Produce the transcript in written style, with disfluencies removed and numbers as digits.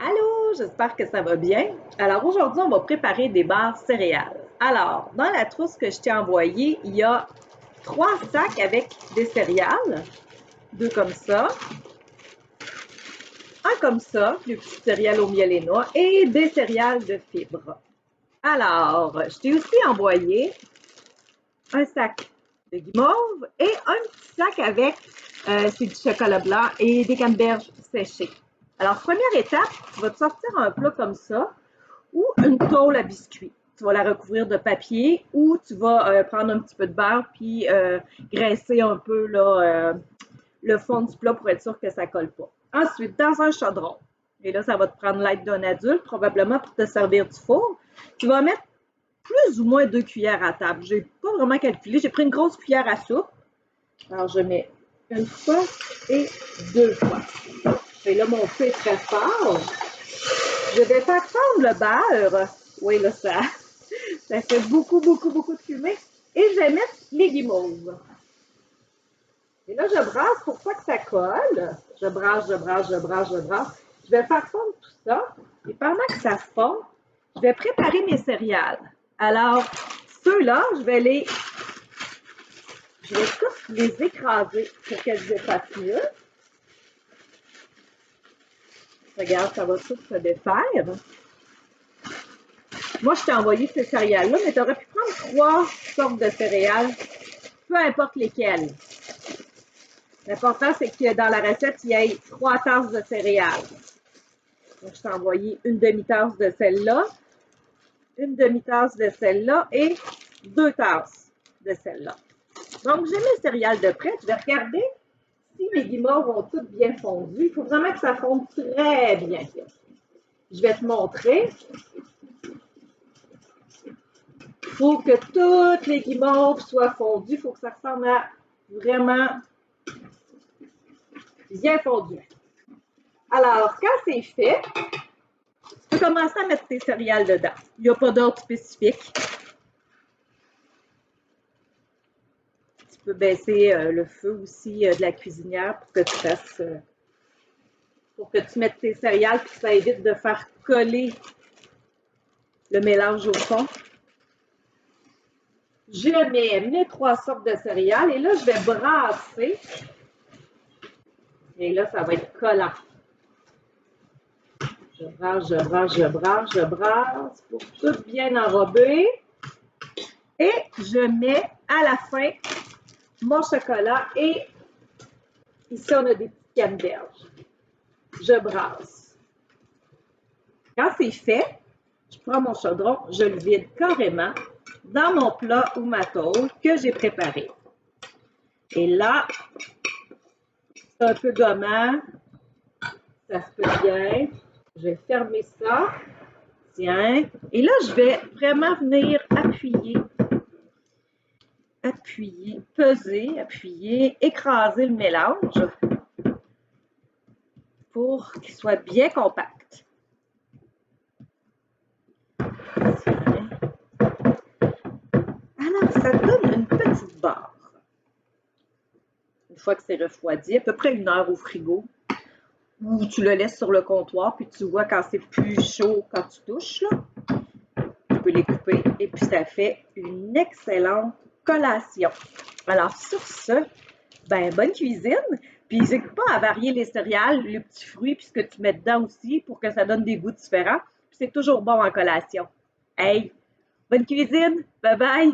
Allô, j'espère que ça va bien. Alors aujourd'hui, on va préparer des barres céréales. Alors, dans la trousse que je t'ai envoyée, il y a 3 sacs avec des céréales, 2 comme ça, un comme ça, les petites céréales au miel et noix, et des céréales de fibres. Alors, je t'ai aussi envoyé un sac de guimauve et un petit sac avec c'est du chocolat blanc et des canneberges séchées. Alors, première étape, tu vas te sortir un plat comme ça ou une tôle à biscuits. Tu vas la recouvrir de papier ou tu vas prendre un petit peu de beurre puis graisser un peu là, le fond du plat pour être sûr que ça ne colle pas. Ensuite, dans un chaudron, et là, ça va te prendre l'aide d'un adulte, probablement pour te servir du four, tu vas mettre plus ou moins 2 cuillères à table. Je n'ai pas vraiment calculé. J'ai pris une grosse cuillère à soupe. Alors, je mets une fois et 2 fois. Et là, mon feu est très fort. Je vais faire fondre le beurre. Oui, là, ça fait beaucoup de fumée. Et je vais mettre les guimauves. Et là, je brasse pour pas que ça colle. Je brasse. Je vais faire fondre tout ça. Et pendant que ça fond, je vais préparer mes céréales. Alors, ceux-là, je vais tous les écraser pour qu'elles se défassent mieux. Regarde, ça va tout se défaire. Moi, je t'ai envoyé ces céréales-là, mais tu aurais pu prendre 3 sortes de céréales, peu importe lesquelles. L'important, c'est que dans la recette, il y ait 3 tasses de céréales. Donc, je t'ai envoyé une demi-tasse de celle-là, une demi-tasse de celle-là et 2 tasses de celle-là. Donc, j'ai mes céréales de près. Je vais regarder si mes guimauves ont toutes bien fondu. Il faut vraiment que ça fonde très bien. Je vais te montrer. Il faut que toutes les guimauves soient fondues. Il faut que ça ressemble à vraiment bien fondu. Alors, quand c'est fait, tu peux commencer à mettre tes céréales dedans. Il n'y a pas d'ordre spécifique. Tu peux baisser le feu aussi de la cuisinière pour que tu fasses, pour que tu mettes tes céréales et que ça évite de faire coller le mélange au fond. Je mets mes 3 sortes de céréales et là, je vais brasser. Et là, ça va être collant. Je brasse pour tout bien enrober. Et je mets à la fin mon chocolat et ici, on a des petites canneberges. Je brasse. Quand c'est fait, je prends mon chaudron, je le vide carrément dans mon plat ou ma tôle que j'ai préparé. Et là, c'est un peu gommant. Ça se peut bien. Je vais fermer ça. Tiens. Et là, je vais vraiment venir appuyer, peser, appuyer, écraser le mélange pour qu'il soit bien compact. Tiens. Alors, ça donne une petite barre. Une fois que c'est refroidi, à peu près 1 heure au frigo, ou tu le laisses sur le comptoir, puis tu vois quand c'est plus chaud, quand tu touches, là, tu peux les couper, et puis ça fait une excellente collation. Alors, sur ce, ben, bonne cuisine, puis n'hésite pas à varier les céréales, les petits fruits, puis ce que tu mets dedans aussi, pour que ça donne des goûts différents, puis c'est toujours bon en collation. Hey, bonne cuisine, bye bye!